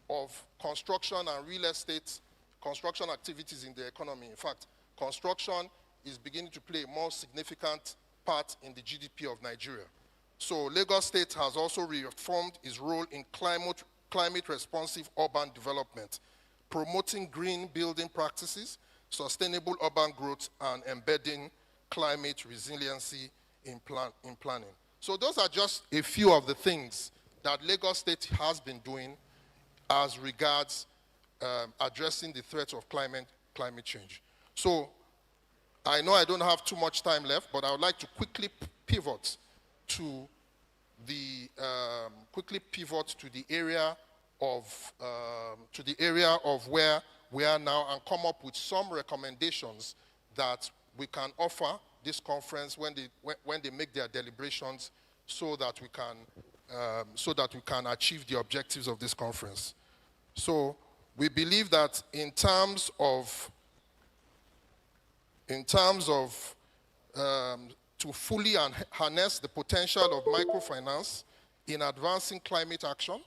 of construction and real estate, construction activities in the economy. In fact, construction is beginning to play a more significant part in the GDP of Nigeria. So Lagos State has also reaffirmed its role in climate-responsive urban development, promoting green building practices, sustainable urban growth, and embedding climate resiliency in planning. So those are just a few of the things that Lagos State has been doing as regards addressing the threat of climate change. So I know I don't have too much time left, but I would like to quickly pivot to the area of where we are now and come up with some recommendations that we can offer this conference when they make their deliberations, so that we can achieve the objectives of this conference. So we believe that in terms of to fully harness the potential of microfinance in advancing climate action,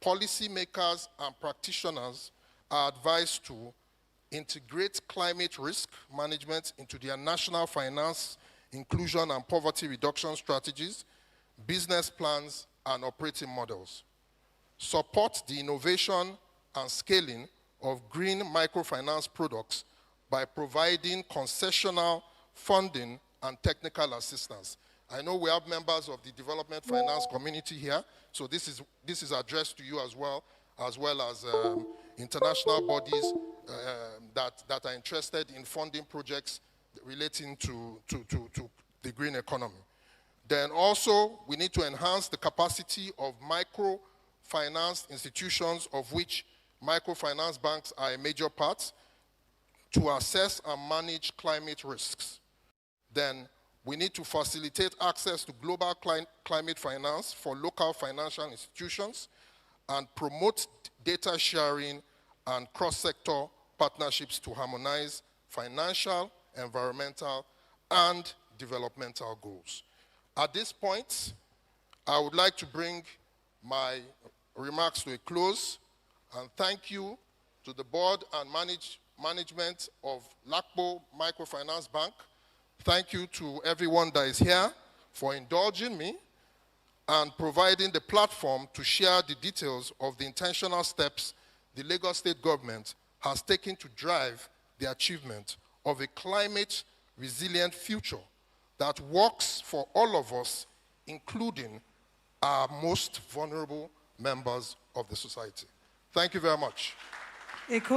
policymakers and practitioners are advised to integrate climate risk management into their national finance, inclusion and poverty reduction strategies, business plans, and operating models. Support the innovation and scaling of green microfinance products by providing concessional funding and technical assistance. I know we have members of the development finance community here, so this is addressed to you as well as international bodies that are interested in funding projects relating to the green economy. Then also, we need to enhance the capacity of microfinance institutions, of which microfinance banks are a major part, to assess and manage climate risks. Then we need to facilitate access to global climate finance for local financial institutions and promote data sharing and cross-sector partnerships to harmonize financial, environmental, and developmental goals. At this point, I would like to bring my remarks to a close and thank you to the board and management of LACPO Microfinance Bank. Thank you to everyone that is here for indulging me and providing the platform to share the details of the intentional steps the Lagos State government has taken to drive the achievement of a climate-resilient future that works for all of us, including our most vulnerable members of the society. Thank you very much. Thank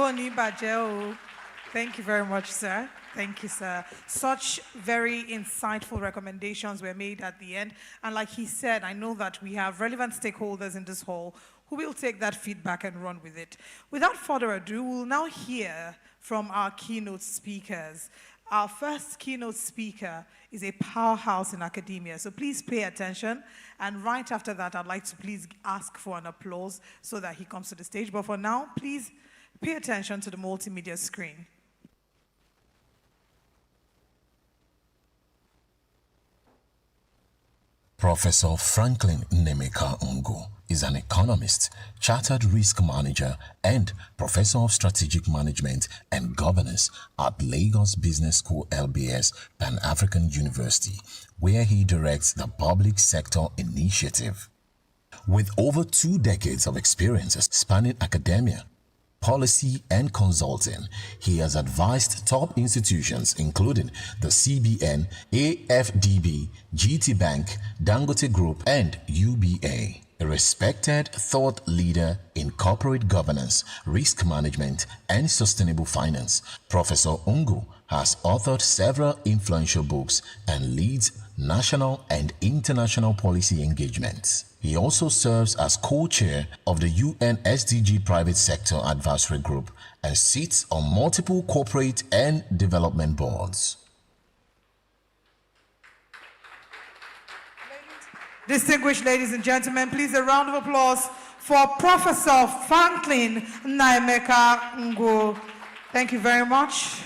you very much, sir. Thank you, sir. Such very insightful recommendations were made at the end. And like he said, I know that we have relevant stakeholders in this hall who will take that feedback and run with it. Without further ado, we'll now hear from our keynote speakers. Our first keynote speaker is a powerhouse in academia, so please pay attention. And right after that, I'd like to please ask for an applause so that he comes to the stage. But for now, please pay attention to the multimedia screen. Professor Franklin Nemeka Ungu is an economist, chartered risk manager, and professor of strategic management and governance at Lagos Business School LBS Pan-African University, where he directs the public sector initiative. With over 2 decades of experience spanning academia, policy, and consulting, he has advised top institutions including the CBN, AFDB, GT Bank, Dangote Group, and UBA. A respected thought leader in corporate governance, risk management, and sustainable finance, Professor Ungu has authored several influential books and leads national and international policy engagements. He also serves as co-chair of the UN SDG Private Sector Advisory Group and sits on multiple corporate and development boards. Distinguished ladies and gentlemen, please a round of applause for Professor Franklin Nemeka Ungu. Thank you very much.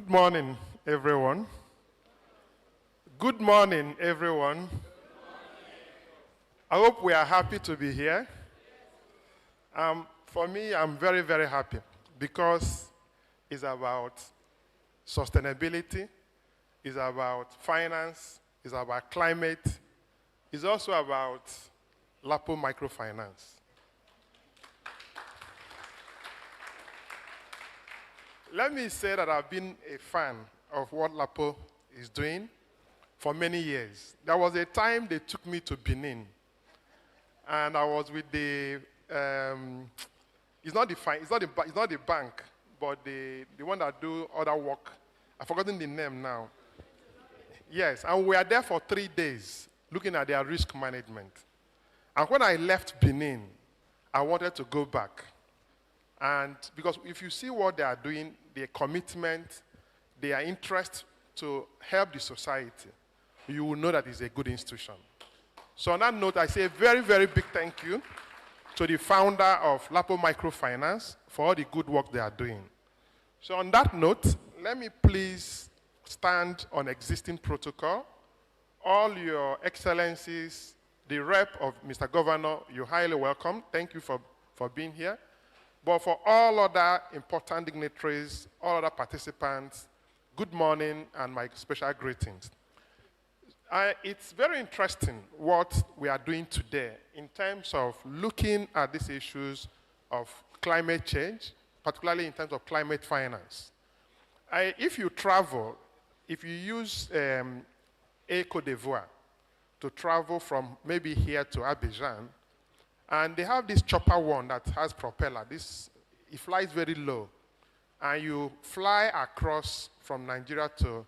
Good morning, everyone. Good morning, everyone. I hope we are happy to be here. For me, I'm very, very happy because it's about sustainability, it's about finance, it's about climate, it's also about LAPO Microfinance. Let me say that I've been a fan of what LAPO is doing for many years. There was a time they took me to Benin, and I was with the, it's not the bank, but the one that do other work. I've forgotten the name now. Yes, and we were there for 3 days looking at their risk management. And when I left Benin, I wanted to go back. And because if you see what they are doing, their commitment, their interest to help the society, you will know that it's a good institution. So on that note, I say a very, very big thank you to the founder of LAPO Microfinance for all the good work they are doing. So on that note, let me please stand on existing protocol. All your excellencies, the rep of Mr. Governor, you're highly welcome. Thank you for being here. But for all other important dignitaries, all other participants, good morning and my special greetings. It's very interesting what we are doing today in terms of looking at these issues of climate change, particularly in terms of climate finance. If you travel, if you use Côte d'Ivoire to travel from maybe here to Abidjan, and they have this chopper one that has propeller. It flies very low. And you fly across from Nigeria to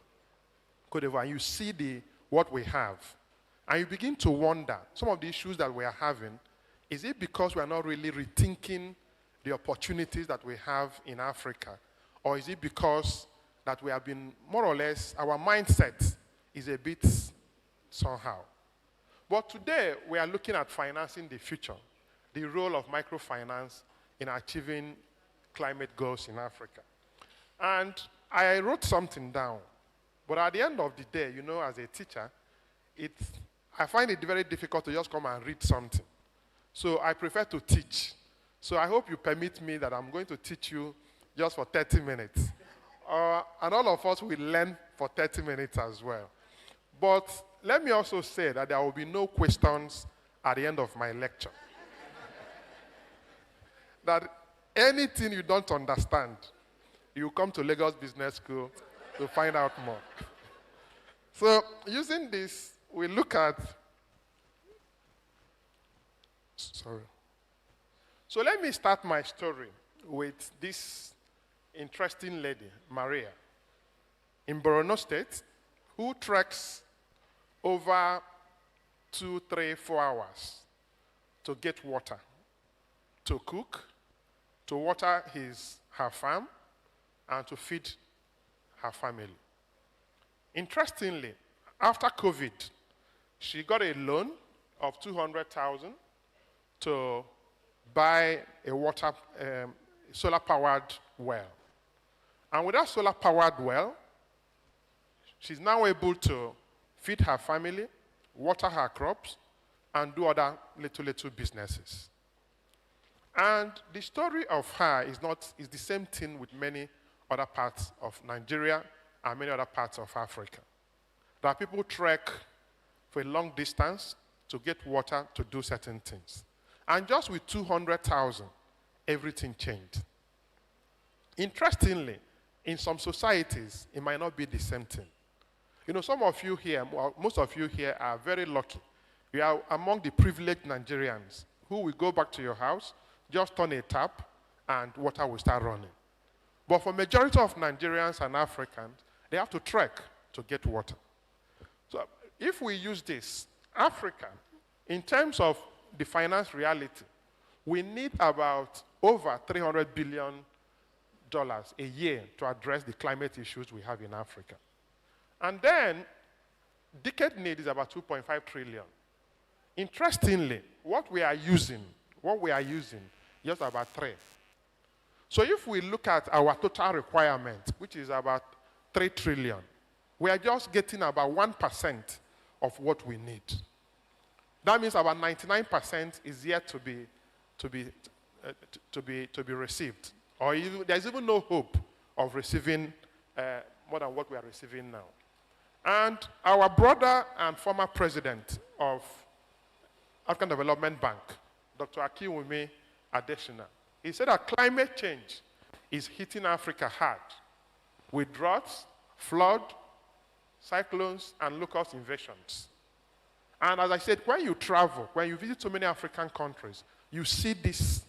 Côte d'Ivoire, and you see what we have. And you begin to wonder, some of the issues that we are having, is it because we are not really rethinking the opportunities that we have in Africa? Or is it because that we have been, more or less, our mindset is a bit somehow? But today, we are looking at financing the future, the role of microfinance in achieving climate goals in Africa. And I wrote something down. But at the end of the day, you know, as a teacher, I find it very difficult to just come and read something. So I prefer to teach. So I hope you permit me that I'm going to teach you just for 30 minutes. And all of us will learn for 30 minutes as well. But let me also say that there will be no questions at the end of my lecture. That anything you don't understand, you come to Lagos Business School to find out more. So using this, we look at, sorry. So let me start my story with this interesting lady, Maria, in Borno State, who treks over 2, 3, 4 hours to get water, to cook, to water her farm, and to feed her family. Interestingly, after COVID, she got a loan of 200,000 to buy a solar-powered well. And with that solar-powered well, she's now able to feed her family, water her crops, and do other little businesses. And the story of her is the same thing with many other parts of Nigeria and many other parts of Africa. There are people trek for a long distance to get water to do certain things. And just with 200,000, everything changed. Interestingly, in some societies, it might not be the same thing. You know, some of you here, well, most of you here are very lucky. You are among the privileged Nigerians who will go back to your house, just turn a tap, and water will start running. But for majority of Nigerians and Africans, they have to trek to get water. So if we use this, Africa, in terms of the finance reality, we need about over $300 billion a year to address the climate issues we have in Africa. And then, decade need is about 2.5 trillion. Interestingly, what we are using, just about 3. So if we look at our total requirement, which is about 3 trillion. We are just getting about 1% of what we need. That means about 99% is yet to be received. Or there's even no hope of receiving more than what we are receiving now. And our brother and former president of African Development Bank, Dr. Akinwumi Adesina, he said that climate change is hitting Africa hard with droughts, flood, cyclones, and locust invasions. And as I said, when you travel, when you visit so many African countries, you see this.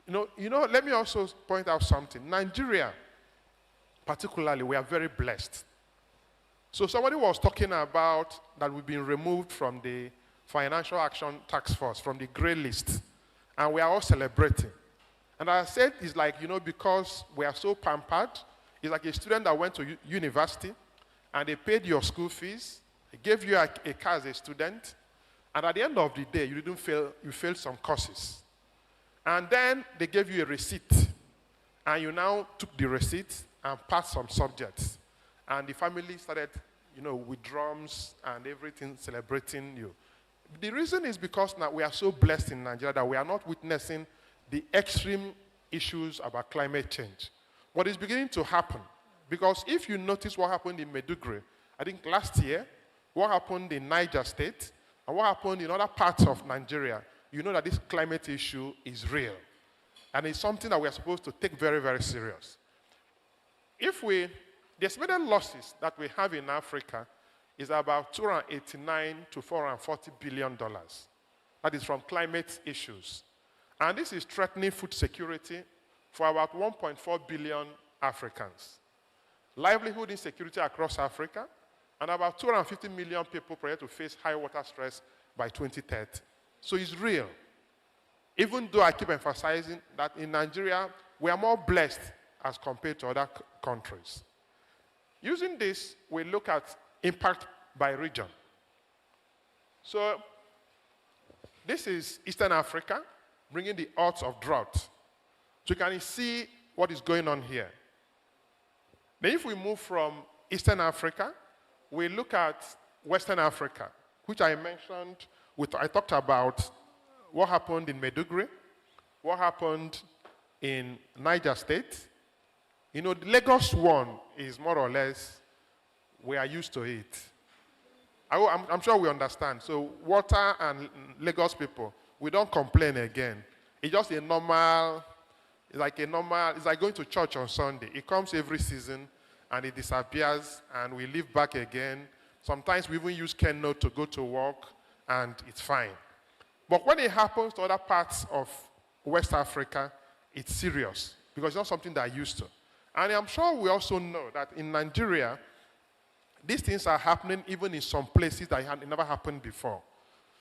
Let me also point out something. Nigeria, particularly, we are very blessed. So somebody was talking about that we've been removed from the Financial Action Task Force, from the gray list, and we are all celebrating. And I said, it's like, because we are so pampered, it's like a student that went to university, and they paid your school fees, they gave you a car as a student, and at the end of the day, you didn't fail, you failed some courses. And then they gave you a receipt, and you now took the receipt and passed some subjects. And the family started, with drums and everything, celebrating you. The reason is because now we are so blessed in Nigeria that we are not witnessing the extreme issues about climate change. What is beginning to happen, because if you notice what happened in Maiduguri, I think last year, what happened in Niger State, and what happened in other parts of Nigeria, you know that this climate issue is real. And it's something that we are supposed to take very, very serious. The estimated losses that we have in Africa is about $289 to $440 billion. That is from climate issues. And this is threatening food security for about 1.4 billion Africans. Livelihood insecurity across Africa, and about 250 million people projected to face high water stress by 2030. So it's real. Even though I keep emphasizing that in Nigeria, we are more blessed as compared to other countries. Using this, we look at impact by region. So this is Eastern Africa, bringing the odds of drought. So you can see what is going on here. Then if we move from Eastern Africa, we look at Western Africa, which I mentioned, I talked about what happened in Maiduguri, what happened in Niger State. The Lagos one is more or less, we are used to it. I'm sure we understand. So water and Lagos people, we don't complain again. It's just it's like going to church on Sunday. It comes every season, and it disappears, and we live back again. Sometimes we even use Keno to go to work, and it's fine. But when it happens to other parts of West Africa, it's serious, because it's not something they're used to. And I'm sure we also know that in Nigeria, these things are happening even in some places that had never happened before.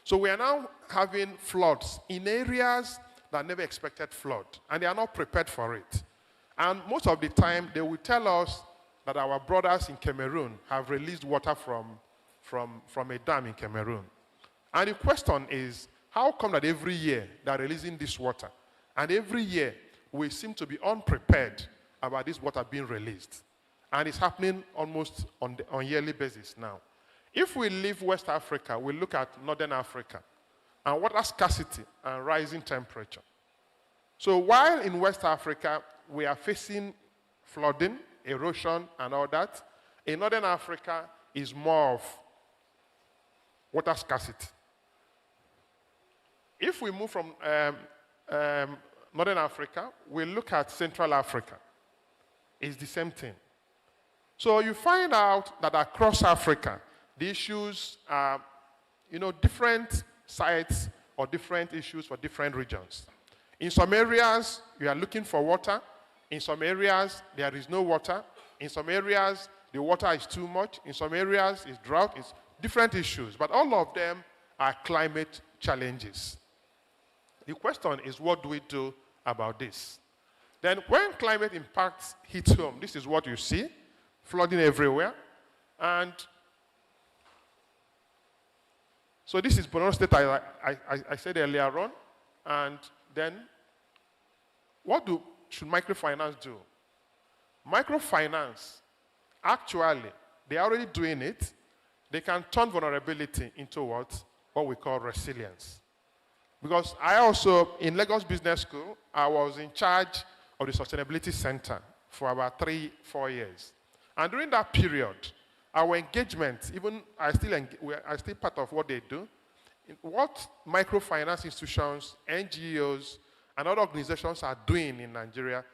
So we are now having floods in areas that never expected flood, and they are not prepared for it. And most of the time, they will tell us that our brothers in Cameroon have released water from a dam in Cameroon. And the question is, how come that every year they are releasing this water? And every year, we seem to be unprepared about this water being released. And it's happening almost on yearly basis now. If we leave West Africa, we look at Northern Africa, and water scarcity and rising temperature. So while in West Africa, we are facing flooding, erosion, and all that, in Northern Africa is more of water scarcity. If we move from Northern Africa, we look at Central Africa. It's the same thing. So you find out that across Africa, the issues are, different sites or different issues for different regions. In some areas, you are looking for water. In some areas, there is no water. In some areas, the water is too much. In some areas, it's drought. It's different issues. But all of them are climate challenges. The question is, what do we do about this? Then when climate impacts hit home, this is what you see, flooding everywhere. And so this is Borno State, I said earlier on. And then what should microfinance do? Microfinance actually, they are already doing it. They can turn vulnerability into what we call resilience. Because I also, in Lagos Business School, I was in charge of the Sustainability Center for about 3-4 years. And during that period, our engagement, even I still part of what they do, what microfinance institutions, NGOs, and other organizations are doing in Nigeria,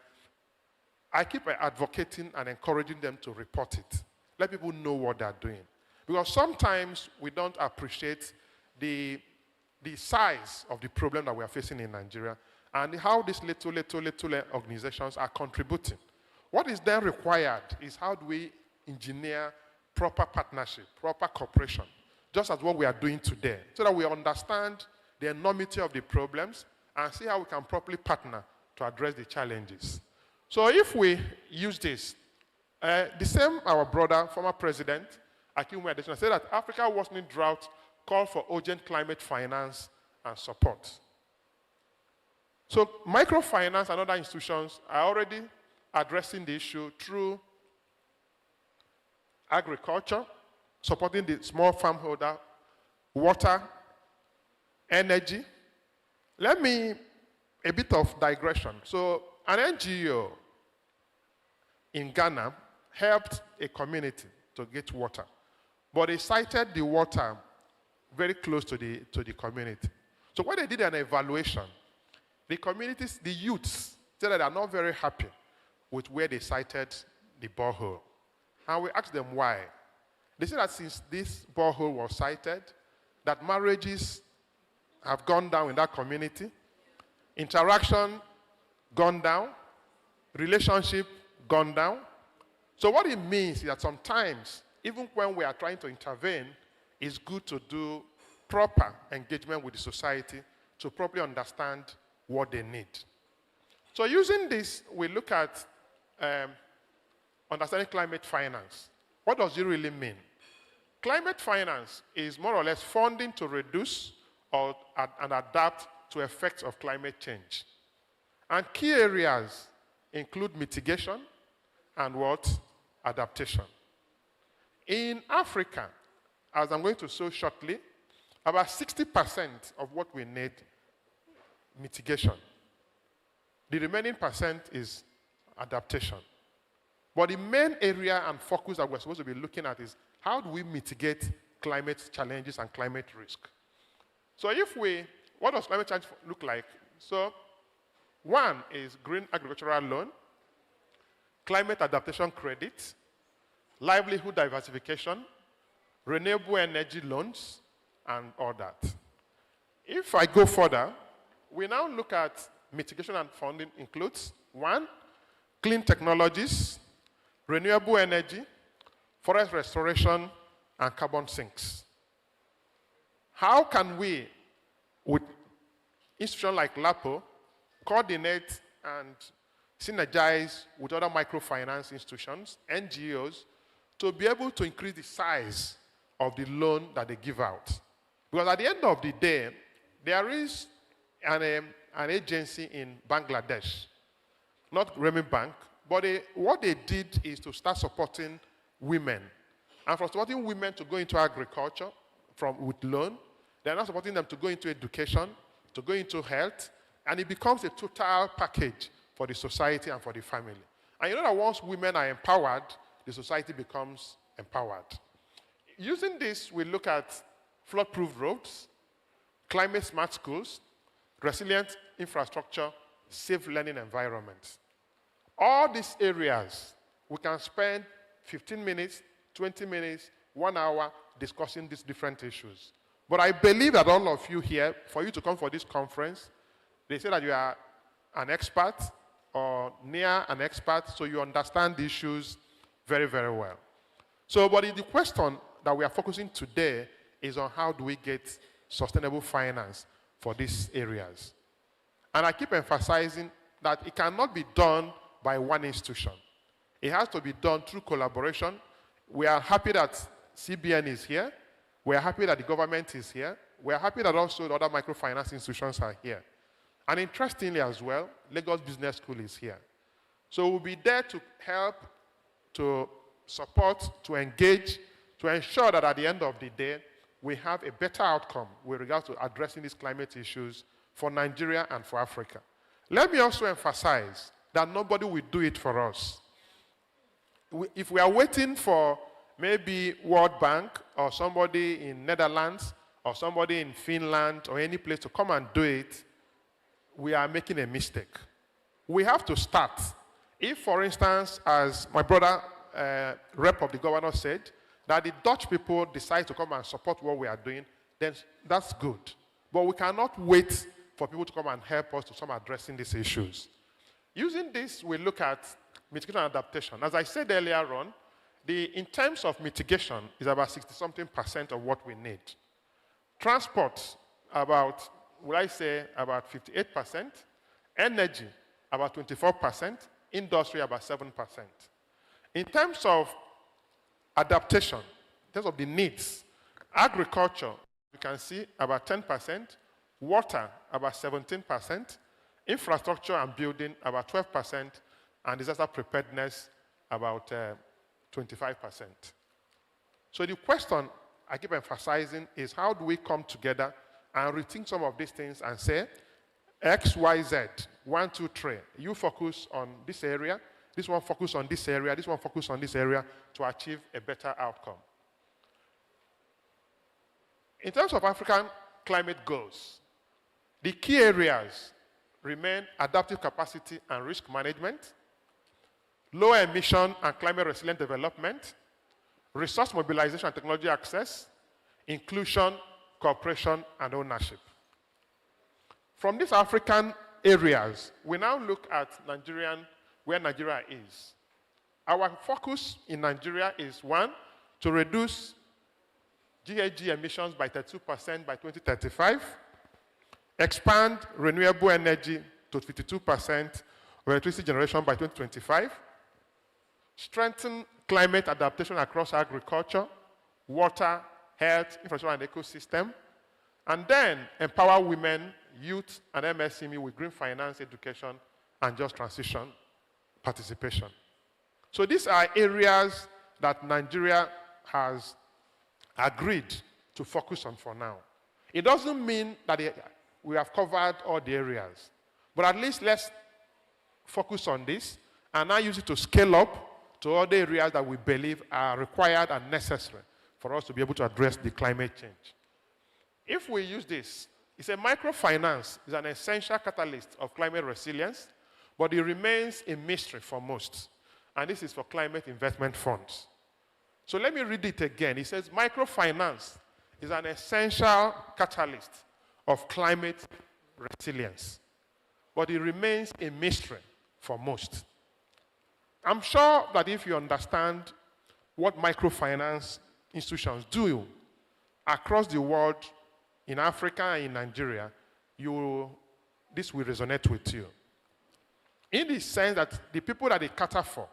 I keep advocating and encouraging them to report it. Let people know what they're doing. Because sometimes we don't appreciate the size of the problem that we are facing in Nigeria and how these little organizations are contributing. What is then required is how do we engineer proper partnership, proper cooperation, just as what we are doing today, so that we understand the enormity of the problems and see how we can properly partner to address the challenges. So if we use this, the same our brother, former president, Akinwumi Adesina, said that Africa worsening drought called for urgent climate finance and support. So microfinance and other institutions are already addressing the issue through agriculture, supporting the small farm holder, water, energy. A bit of digression. So an NGO in Ghana helped a community to get water, but they cited the water very close to the community. So when they did an evaluation, the communities, the youths, said that they are not very happy with where they cited the borehole. And we asked them why. They said that since this borehole was cited, that marriages have gone down in that community, interaction gone down, relationship gone down. So what it means is that sometimes, even when we are trying to intervene, it's good to do proper engagement with the society to properly understand what they need. So using this, we look at understanding climate finance. What does it really mean? Climate finance is more or less funding to reduce and adapt to effects of climate change. And key areas include mitigation and what? Adaptation. In Africa, as I'm going to show shortly, about 60% of what we need mitigation. The remaining percent is adaptation. But the main area and focus that we're supposed to be looking at is how do we mitigate climate challenges and climate risk? So what does climate change look like? So one is green agricultural loan, climate adaptation credit, livelihood diversification, renewable energy loans, and all that. If I go further, we now look at mitigation and funding includes one, clean technologies, renewable energy, forest restoration, and carbon sinks. How can we, with institutions like LAPO, coordinate and synergize with other microfinance institutions, NGOs, to be able to increase the size of the loan that they give out? Because at the end of the day, there is an agency in Bangladesh, not Remi Bank, but what they did is to start supporting women. And from supporting women to go into agriculture with loan, they're now supporting them to go into education, to go into health, and it becomes a total package for the society and for the family. And you know that once women are empowered, the society becomes empowered. Using this, we look at flood-proof roads, climate-smart schools, resilient infrastructure, safe learning environments. All these areas, we can spend 15 minutes, 20 minutes, 1 hour discussing these different issues. But I believe that all of you here, for you to come for this conference, they say that you are an expert or near an expert, so you understand the issues very, very well. So, but the question that we are focusing today is on how do we get sustainable finance for these areas. And I keep emphasizing that it cannot be done by one institution. It has to be done through collaboration. We are happy that CBN is here. We are happy that the government is here. We are happy that also the other microfinance institutions are here. And interestingly as well, Lagos Business School is here. So we'll be there to help to support, to engage, to ensure that at the end of the day, we have a better outcome with regards to addressing these climate issues for Nigeria and for Africa. Let me also emphasize that nobody will do it for us. If we are waiting for maybe World Bank or somebody in Netherlands or somebody in Finland or any place to come and do it, we are making a mistake. We have to start. If, for instance, as my brother, rep of the governor said, that the Dutch people decide to come and support what we are doing, then that's good. But we cannot wait for people to come and help us to start addressing these issues. Using this, we look at mitigation and adaptation. As I said earlier on, in terms of mitigation, is about 60-something% of what we need. Transport, about, would I say, about 58%. Energy, about 24%. Industry, about 7%. In terms of adaptation, in terms of the needs, agriculture, you can see about 10%, water, about 17%, infrastructure and building, about 12%, and disaster preparedness, about 25%. So the question I keep emphasizing is how do we come together and rethink some of these things and say, X, Y, Z, 1, 2, 3, you focus on this area, this one focus on this area, this one focus on this area to achieve a better outcome. In terms of African climate goals, the key areas remain adaptive capacity and risk management, low emission and climate resilient development, resource mobilization and technology access, inclusion, cooperation, and ownership. From these African areas, we now look at where Nigeria is. Our focus in Nigeria is, one, to reduce GHG emissions by 32% by 2035, expand renewable energy to 52% of electricity generation by 2025, strengthen climate adaptation across agriculture, water, health, infrastructure, and ecosystem, and then empower women, youth, and MSME with green finance, education, and just transition participation. So these are areas that Nigeria has agreed to focus on for now. It doesn't mean that we have covered all the areas, but at least let's focus on this and now use it to scale up to other areas that we believe are required and necessary for us to be able to address the climate change. If we use this, it's a microfinance is an essential catalyst of climate resilience, but it remains a mystery for most. And this is for climate investment funds. So let me read it again. It says microfinance is an essential catalyst of climate resilience, but it remains a mystery for most. I'm sure that if you understand what microfinance institutions do across the world, in Africa and in Nigeria, this will resonate with you. In the sense that the people that they cater for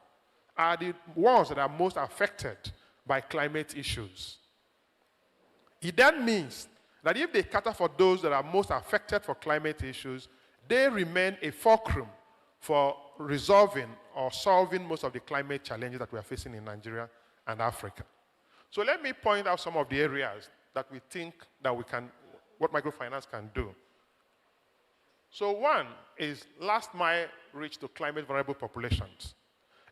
are the ones that are most affected by climate issues. It then means that if they cater for those that are most affected for climate issues, they remain a fulcrum for resolving or solving most of the climate challenges that we are facing in Nigeria and Africa. So let me point out some of the areas that we think that what microfinance can do. So one is last mile reach to climate vulnerable populations.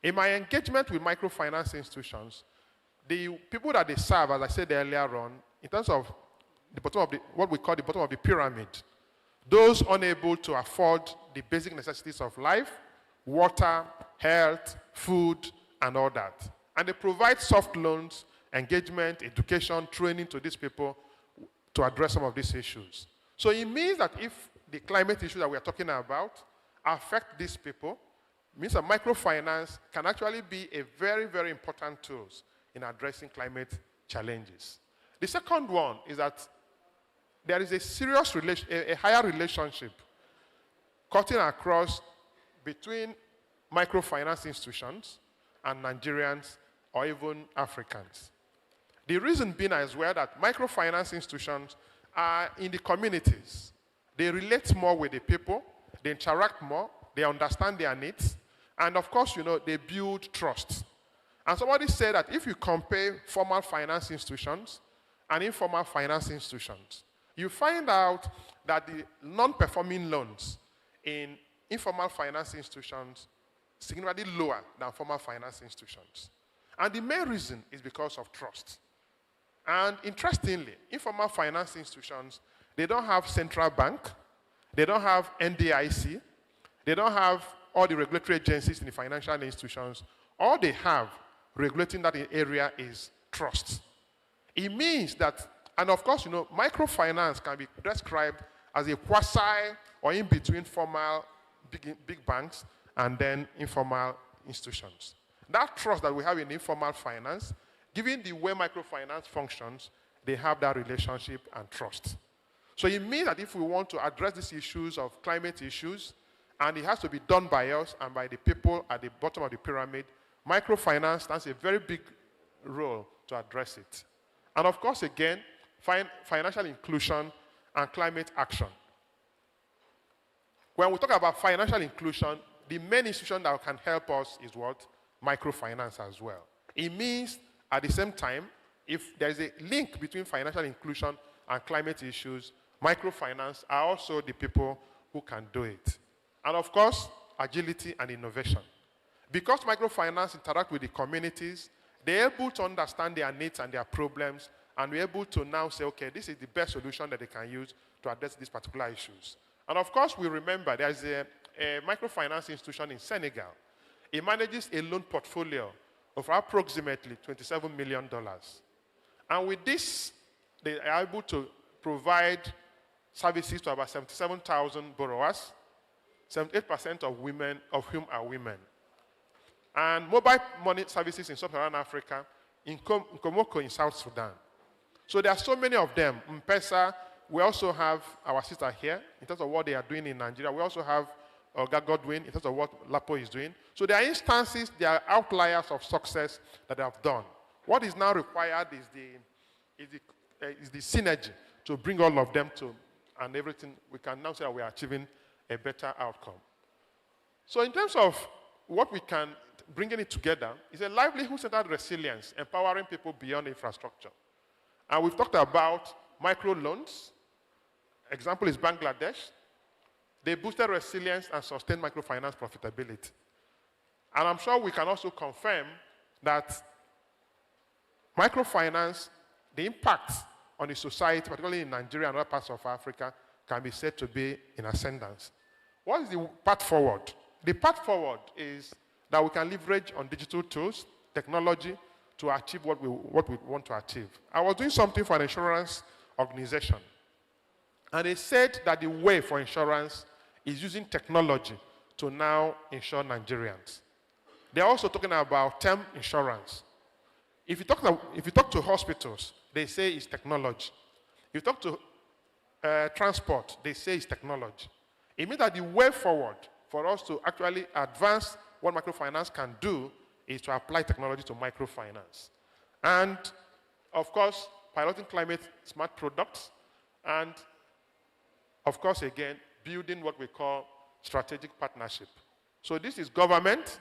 In my engagement with microfinance institutions, the people that they serve, as I said earlier on, in terms of the bottom of what we call the bottom of the pyramid, those unable to afford the basic necessities of life, water, health, food, and all that. And they provide soft loans, engagement, education, training to these people to address some of these issues. So it means that if the climate issues that we are talking about affect these people, it means that microfinance can actually be a very, very important tool in addressing climate challenges. The second one is that there is a higher relationship cutting across between microfinance institutions and Nigerians or even Africans. The reason being as well that microfinance institutions are in the communities. They relate more with the people, they interact more, they understand their needs, and of course, they build trust. And somebody said that if you compare formal finance institutions and informal finance institutions, you find out that the non-performing loans in informal finance institutions significantly lower than formal finance institutions. And the main reason is because of trust. And interestingly, informal finance institutions, they don't have central bank, they don't have NDIC, they don't have all the regulatory agencies in the financial institutions. All they have regulating that area is trust. It means that, and of course, microfinance can be described as a quasi or in between formal big banks and then informal institutions. That trust that we have in informal finance, given the way microfinance functions, they have that relationship and trust. So it means that if we want to address these issues of climate issues, and it has to be done by us and by the people at the bottom of the pyramid, microfinance stands a very big role to address it. And of course, again, financial inclusion and climate action. When we talk about financial inclusion, the main institution that can help us is what? Microfinance as well. It means, at the same time, if there's a link between financial inclusion and climate issues, microfinance are also the people who can do it. And of course, agility and innovation. Because microfinance interact with the communities, they're able to understand their needs and their problems, and we're able to now say, okay, this is the best solution that they can use to address these particular issues. And of course, we remember there's a microfinance institution in Senegal. It manages a loan portfolio of approximately $27 million. And with this, they are able to provide services to about 77,000 borrowers, 78% of whom are women. And mobile money services in sub-Saharan Africa, in Komoko in South Sudan. So there are so many of them. M-Pesa, we also have our sister here, in terms of what they are doing in Nigeria. We also have Oga Godwin, in terms of what Lapo is doing. So there are instances, there are outliers of success that they have done. What is now required is the synergy to bring all of them to, and everything, we can now say that we are achieving a better outcome. So in terms of what we can bringing it together is a livelihood-centered resilience, empowering people beyond infrastructure. And we've talked about microloans. Example is Bangladesh. They boosted resilience and sustained microfinance profitability. And I'm sure we can also confirm that microfinance, the impact on the society, particularly in Nigeria and other parts of Africa, can be said to be in ascendance. What is the path forward? The path forward is that we can leverage on digital tools, technology, to achieve what we want to achieve. I was doing something for an insurance organization, and they said that the way for insurance is using technology to now insure Nigerians. They're also talking about term insurance. If you talk to hospitals, they say it's technology. If you talk to transport, they say it's technology. It means that the way forward for us to actually advance what microfinance can do is to apply technology to microfinance. And, of course, piloting climate-smart products, and, of course, again, building what we call strategic partnership. So this is government,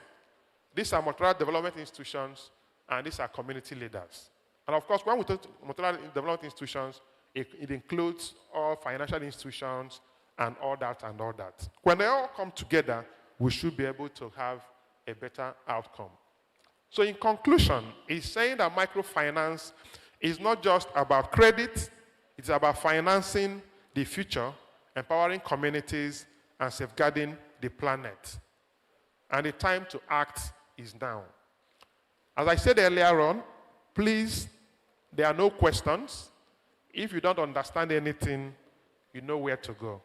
these are multilateral development institutions, and these are community leaders. And, of course, when we talk multilateral development institutions, it includes all financial institutions and all that and all that. When they all come together, we should be able to have a better outcome. So in conclusion, it's saying that microfinance is not just about credit, it's about financing the future, empowering communities, and safeguarding the planet. And the time to act is now. As I said earlier on, please, there are no questions. If you don't understand anything, you know where to go.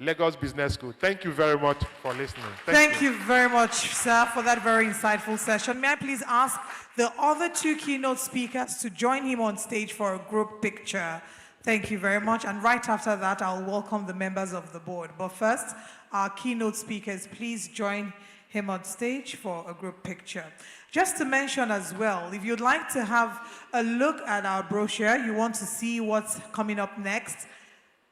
Lagos Business School. Thank you very much for listening. Thank you very much, sir, for that very insightful session. May I please ask the other two keynote speakers to join him on stage for a group picture? Thank you very much. And right after that, I'll welcome the members of the board. But first, our keynote speakers, please join him on stage for a group picture. Just to mention as well, if you'd like to have a look at our brochure, you want to see what's coming up next,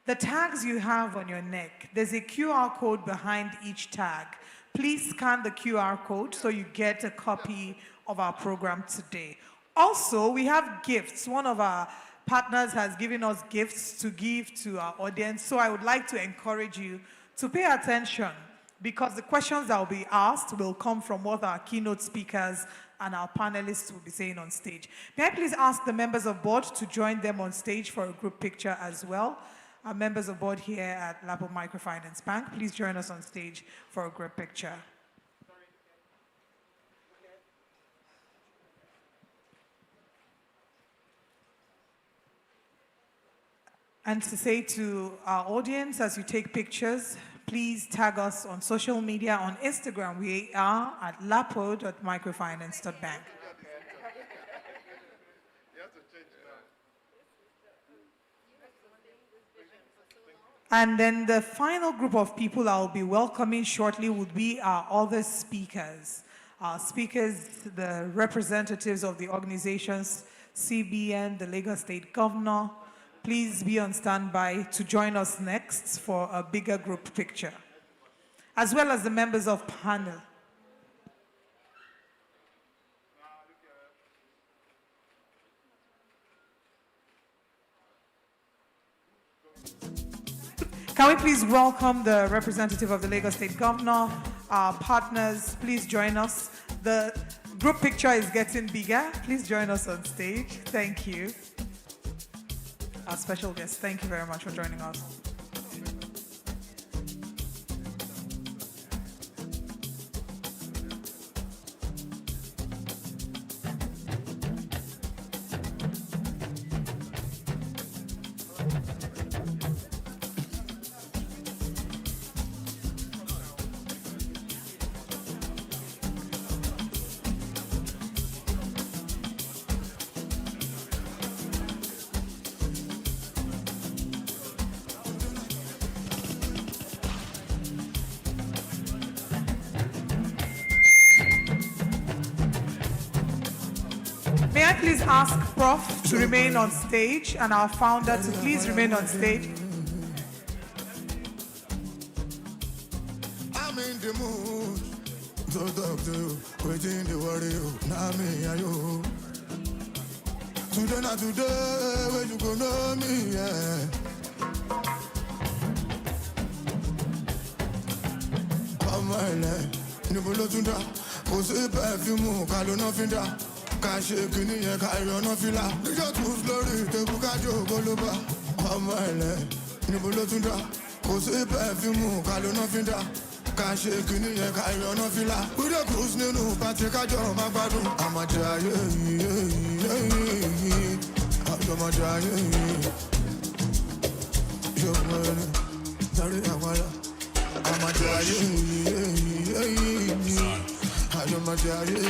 the tags you have on your neck, there's a QR code behind each tag. Please scan the QR code so you get a copy of our program today. Also, we have gifts. One of our partners has given us gifts to give to our audience, so I would like to encourage you to pay attention because the questions that will be asked will come from what our keynote speakers and our panelists will be saying on stage. May I please ask the members of board to join them on stage for a group picture as well? Our members of board here at Lapo Microfinance Bank, please join us on stage for a group picture. And to say to our audience, as you take pictures, please tag us on social media. On Instagram, we are at lapo.microfinance.bank. And then the final group of people I'll be welcoming shortly would be our other speakers. Our speakers, the representatives of the organizations, CBN, the Lagos State Governor. Please be on standby to join us next for a bigger group picture, as well as the members of panel. Can we please welcome the representative of the Lagos State Governor, our partners, please join us. The group picture is getting bigger. Please join us on stage. Thank you. Our special guest, thank you very much for joining us. May I please ask Prof to remain on stage and our founder to please remain on stage. I'm in the mood to talk to you, waiting the worry you, now me and you. Today not today, where you gonna know me, yeah. Come on, Nibulo Tunda, Jose perfume, Kalona Finda. Cash kini ye carry no fila. Just move slowly, te bukajo goloba. Amale, Nibulo Tunda, Jose perfume, Kalona Finda. Cash kini ye carry no fila. We the cruise ninu, Patrick Ajo Magbadu. Amajaye, Amajaye. Yo man, Dari Awala. Amajaye, Amajaye.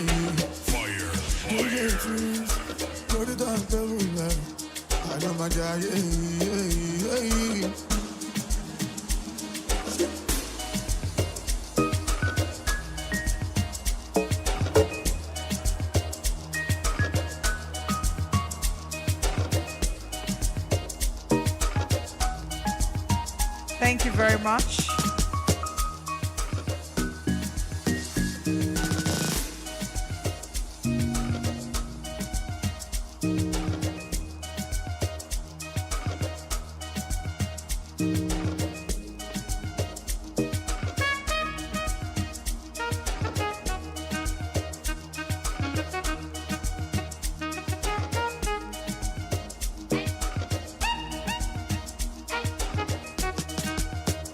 Thank you very much.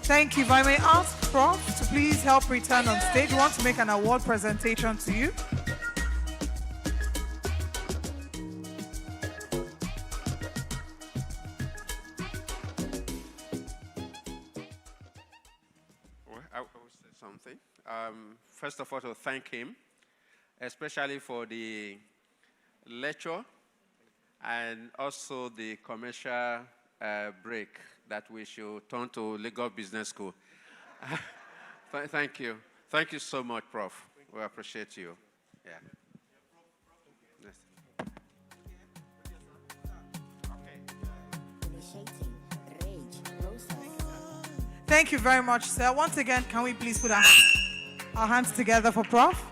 Thank you. If I may ask Prof to please help return on stage. We want to make an award presentation to you. Well, I will say something. First of all, to thank him, especially for the lecture and also the commercial break that we should turn to Lagos Business School. Thank you. Thank you so much, Prof. We appreciate you. Yeah. Yes. Thank you very much, sir. Once again, can we please put our hands together for Prof?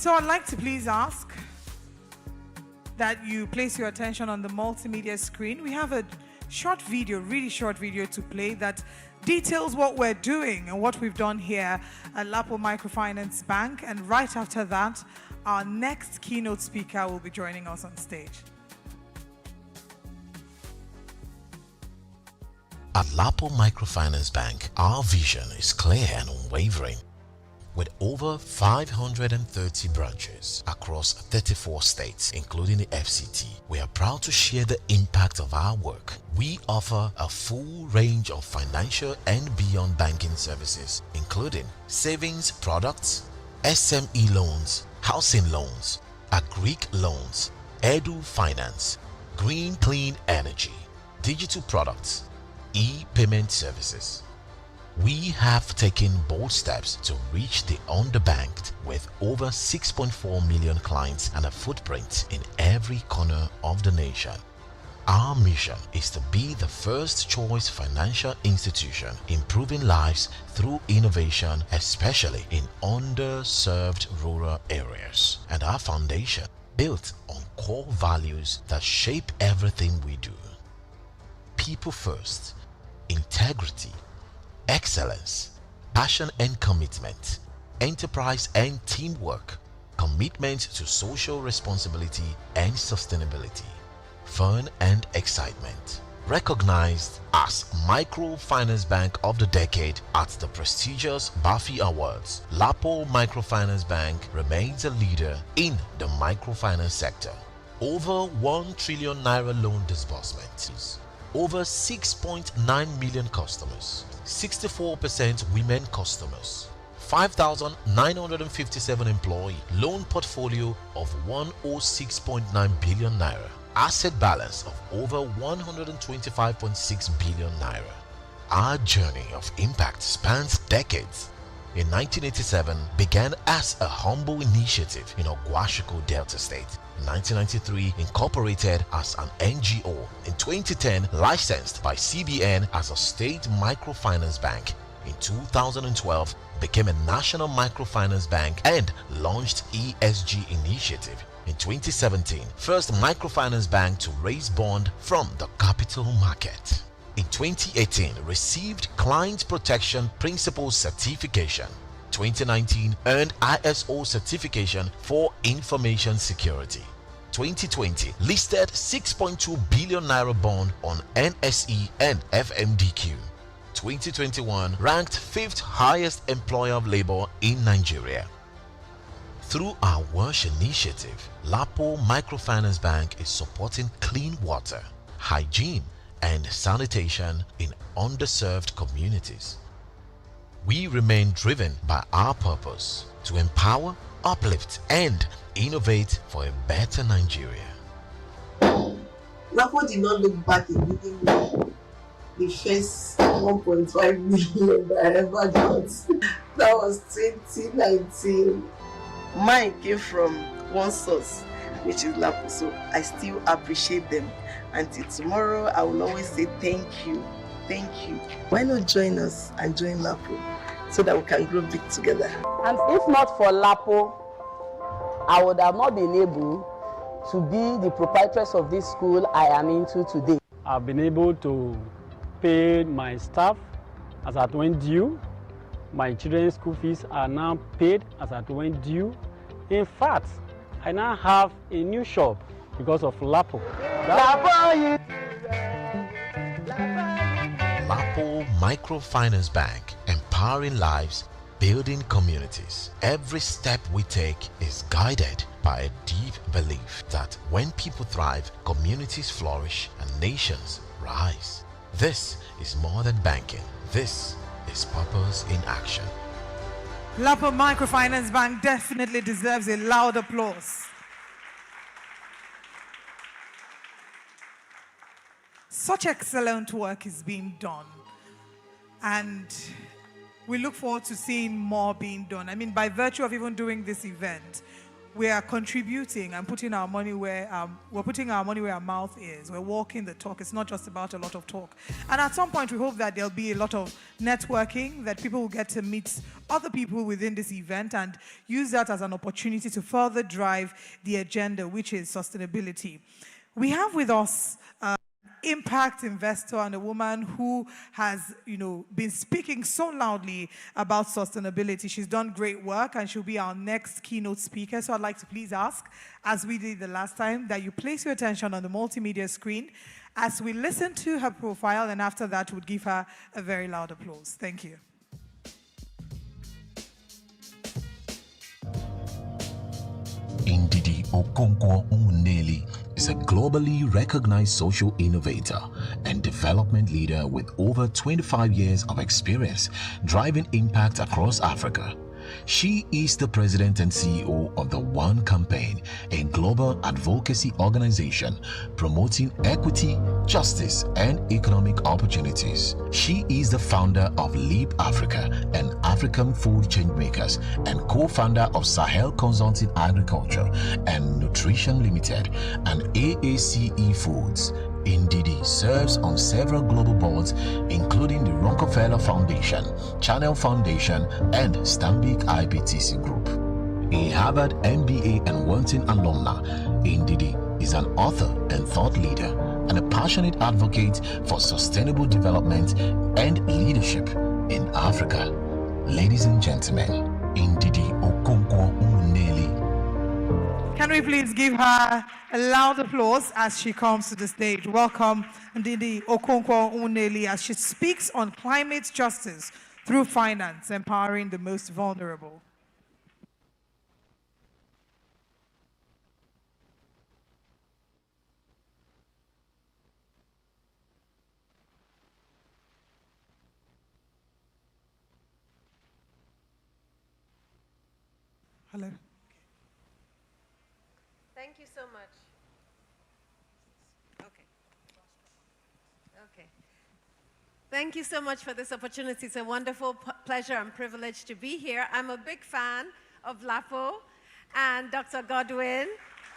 So I'd like to please ask that you place your attention on the multimedia screen. We have a short video, really short video to play that details what we're doing and what we've done here at Lapo Microfinance Bank. And right after that, our next keynote speaker will be joining us on stage. At Lapo Microfinance Bank, our vision is clear and unwavering. With over 530 branches across 34 states, including the FCT, we are proud to share the impact of our work. We offer a full range of financial and beyond banking services, including savings products, SME loans, housing loans, agric loans, edu finance, green clean energy, digital products, e-payment services. We have taken bold steps to reach the underbanked with over 6.4 million clients and a footprint in every corner of the nation. Our mission is to be the first choice financial institution improving lives through innovation, especially in underserved rural areas. And our foundation built on core values that shape everything we do. People first, integrity, excellence, passion and commitment, enterprise and teamwork, commitment to social responsibility and sustainability, fun and excitement. Recognized as Microfinance Bank of the Decade at the prestigious BAFI Awards, Lapo Microfinance Bank remains a leader in the microfinance sector. Over 1 trillion naira loan disbursements, over 6.9 million customers, 64% women customers, 5,957 employee, loan portfolio of 106.9 billion naira, asset balance of over 125.6 billion naira. Our journey of impact spans decades. In 1987, began as a humble initiative in Ogwashiko, Delta State. In 1993, incorporated as an NGO. In 2010, licensed by CBN as a state microfinance bank. In 2012, became a national microfinance bank and launched ESG initiative. In 2017, first microfinance bank to raise bond from the capital market. In 2018, received Client Protection Principles Certification. 2019, earned ISO certification for information security. 2020, listed 6.2 billion naira bond on NSE and FMDQ. 2021, ranked 5th highest employer of labor in Nigeria. Through our WASH initiative, Lapo Microfinance Bank is supporting clean water, hygiene, and sanitation in underserved communities. We remain driven by our purpose to empower, uplift, and innovate for a better Nigeria. Lapo did not look back in giving me the first 1.5 million that I ever got. That was 2019. Mine came from one source, which is Lapo, so I still appreciate them. Until tomorrow, I will always say thank you. Thank you. Why not join us and join Lapo so that we can grow big together? And if not for Lapo, I would have not been able to be the proprietress of this school I am into today. I've been able to pay my staff as at when due. My children's school fees are now paid as at when due. In fact, I now have a new shop because of Lapo. Lapo Microfinance Bank, empowering lives, building communities. Every step we take is guided by a deep belief that when people thrive, communities flourish and nations rise. This is more than banking. This is purpose in action. Lapo Microfinance Bank definitely deserves a loud applause. Such excellent work is being done, and we look forward to seeing more being done. I mean, by virtue of even doing this event, we are contributing and putting our money where we're putting our money where our mouth is. We're walking the talk. It's not just about a lot of talk. And at some point, we hope that there'll be a lot of networking, that people will get to meet other people within this event and use that as an opportunity to further drive the agenda, which is sustainability. We have with us impact investor and a woman who has, been speaking so loudly about sustainability. She's done great work and she'll be our next keynote speaker. So I'd like to please ask, as we did the last time, that you place your attention on the multimedia screen as we listen to her profile, and after that, we'll give her a very loud applause. Thank you. Ndidi Okonkwo Umuneli is a globally recognized social innovator and development leader with over 25 years of experience driving impact across Africa. She is the president and CEO of the One Campaign, a global advocacy organization promoting equity, justice, and economic opportunities. She is the founder of Leap Africa and African Food Changemakers and co-founder of Sahel Consulting Agriculture and Nutrition Limited and AACE Foods. Ndidi serves on several global boards, including the Rockefeller Foundation, Channel Foundation, and Stanbic IBTC Group. A Harvard MBA and Wharton alumna, Ndidi is an author and thought leader and a passionate advocate for sustainable development and leadership in Africa. Ladies and gentlemen, Ndidi Okonkwo Umuneli. Can we please give her a loud applause as she comes to the stage? Welcome, Ndidi Okonkwo Umuneli, as she speaks on climate justice through finance, empowering the most vulnerable. Hello. Thank you so much. Okay. Thank you so much for this opportunity. It's a wonderful pleasure and privilege to be here. I'm a big fan of Lapo and Dr. Godwin.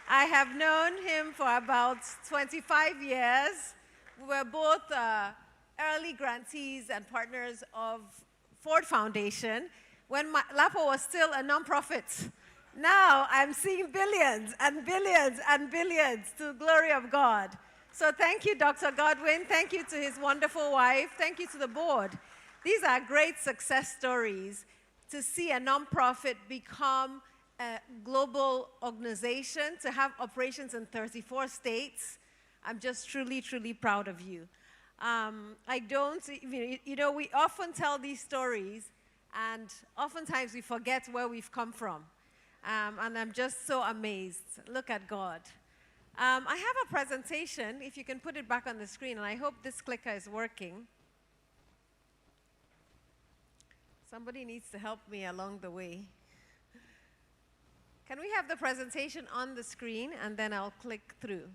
I have known him for about 25 years. We were both early grantees and partners of Ford Foundation when Lapo was still a nonprofit. Now I'm seeing billions and billions and billions to the glory of God. So thank you, Dr. Godwin. Thank you to his wonderful wife. Thank you to the board. These are great success stories to see a nonprofit become a global organization, to have operations in 34 states. I'm just truly, truly proud of you. We often tell these stories, and oftentimes we forget where we've come from. And I'm just so amazed. Look at God. I have a presentation, if you can put it back on the screen, and I hope this clicker is working. Somebody needs to help me along the way. Can we have the presentation on the screen, and then I'll click through.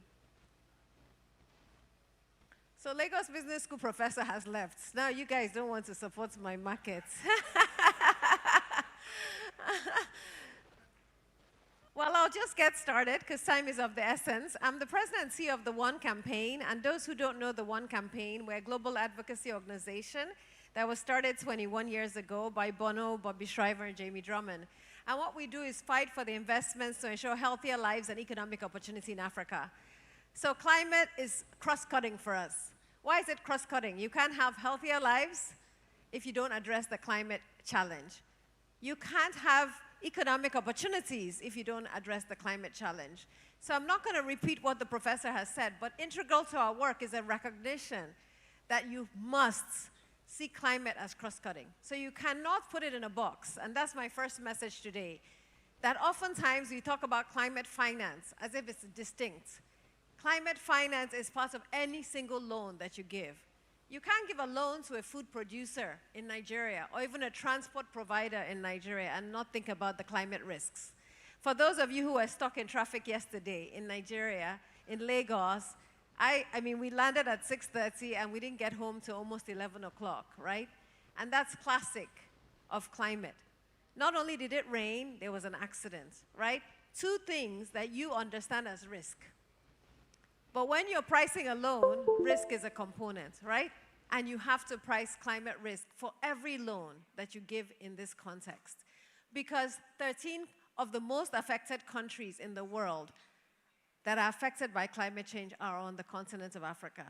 So Lagos Business School professor has left. Now you guys don't want to support my markets. Well, I'll just get started because time is of the essence. I'm the president and CEO of the One Campaign, and those who don't know the One Campaign, we're a global advocacy organization that was started 21 years ago by Bono, Bobby Shriver, and Jamie Drummond. And what we do is fight for the investments to ensure healthier lives and economic opportunity in Africa. So climate is cross-cutting for us. Why is it cross-cutting? You can't have healthier lives if you don't address the climate challenge. You can't have economic opportunities if you don't address the climate challenge. So I'm not going to repeat what the professor has said, but integral to our work is a recognition that you must see climate as cross-cutting. So you cannot put it in a box, and that's my first message today, that oftentimes we talk about climate finance as if it's distinct. Climate finance is part of any single loan that you give. You can't give a loan to a food producer in Nigeria or even a transport provider in Nigeria and not think about the climate risks. For those of you who were stuck in traffic yesterday in Nigeria, in Lagos, we landed at 6:30 and we didn't get home till almost 11 o'clock, right? And that's classic of climate. Not only did it rain, there was an accident, right? two things that you understand as risk. But when you're pricing a loan, risk is a component, right? And you have to price climate risk for every loan that you give in this context. Because 13 of the most affected countries in the world that are affected by climate change are on the continent of Africa.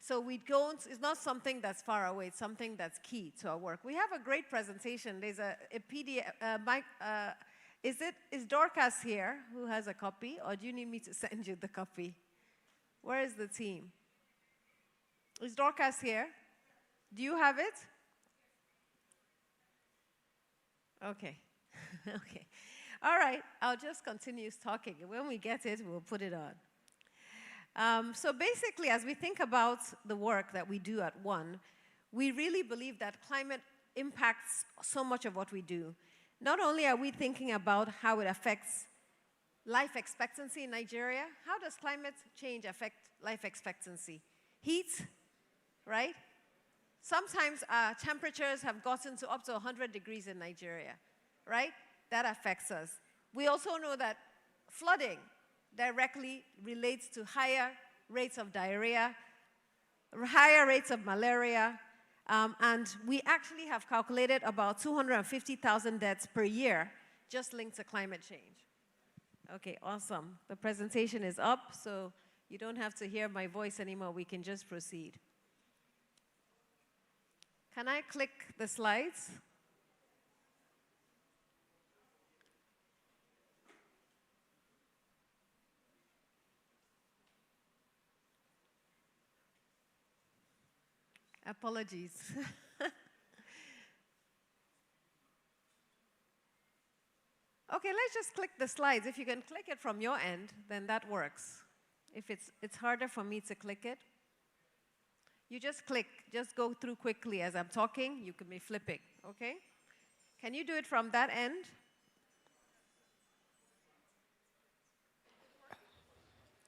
So it's not something that's far away, it's something that's key to our work. We have a great presentation. There's a PDF, is Dorcas here who has a copy, or do you need me to send you the copy? Where is the team? Is Dorcas here? Do you have it? Okay. Okay. All right, I'll just continue talking. When we get it, we'll put it on. So basically, as we think about the work that we do at ONE, we really believe that climate impacts so much of what we do. Not only are we thinking about how it affects life expectancy in Nigeria, how does climate change affect life expectancy? Heat, right? Sometimes temperatures have gotten to up to 100 degrees in Nigeria, right? That affects us. We also know that flooding directly relates to higher rates of diarrhea, higher rates of malaria, and we actually have calculated about 250,000 deaths per year just linked to climate change. Okay, awesome. The presentation is up, so you don't have to hear my voice anymore. We can just proceed. Can I click the slides? Apologies. Okay, let's just click the slides. If you can click it from your end, then that works. If it's harder for me to click it, you just click, just go through quickly as I'm talking. You can be flipping, okay? Can you do it from that end?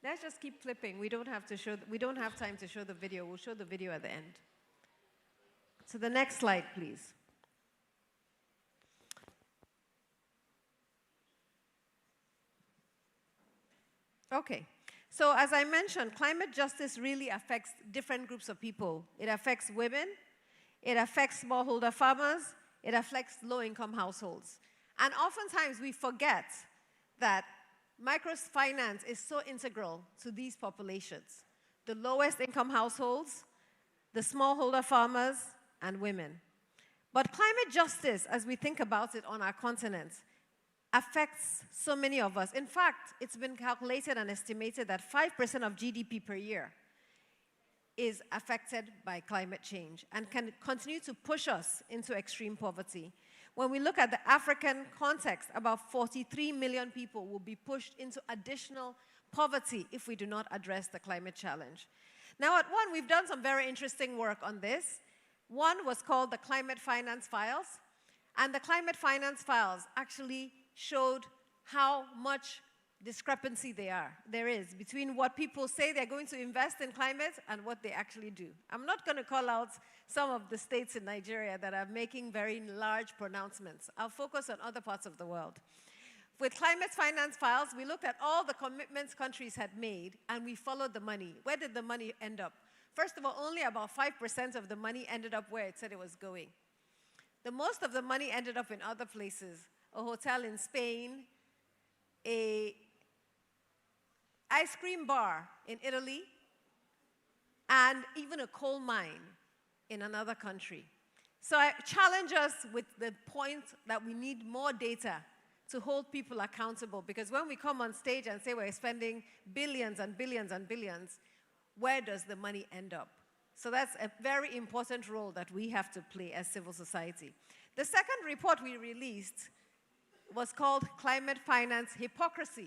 Let's just keep flipping. We don't have time to show the video. We'll show the video at the end. So the next slide, please. Okay, so as I mentioned, climate justice really affects different groups of people. It affects women, it affects smallholder farmers, it affects low-income households. And oftentimes we forget that microfinance is so integral to these populations. The lowest income households, the smallholder farmers, and women. But climate justice, as we think about it on our continent, affects so many of us. In fact, it's been calculated and estimated that 5% of GDP per year is affected by climate change and can continue to push us into extreme poverty. When we look at the African context, about 43 million people will be pushed into additional poverty if we do not address the climate challenge. Now at ONE, we've done some very interesting work on this. One was called the Climate Finance Files, and the Climate Finance Files actually showed how much discrepancy there is between what people say they're going to invest in climate and what they actually do. I'm not going to call out some of the states in Nigeria that are making very large pronouncements. I'll focus on other parts of the world. With Climate Finance Files, we looked at all the commitments countries had made, and we followed the money. Where did the money end up? First of all, only about 5% of the money ended up where it said it was going. The most of the money ended up in other places. A hotel in Spain, an ice cream bar in Italy, and even a coal mine in another country. So I challenge us with the point that we need more data to hold people accountable, because when we come on stage and say we're spending billions and billions and billions, where does the money end up? So that's a very important role that we have to play as civil society. The second report we released was called Climate Finance Hypocrisy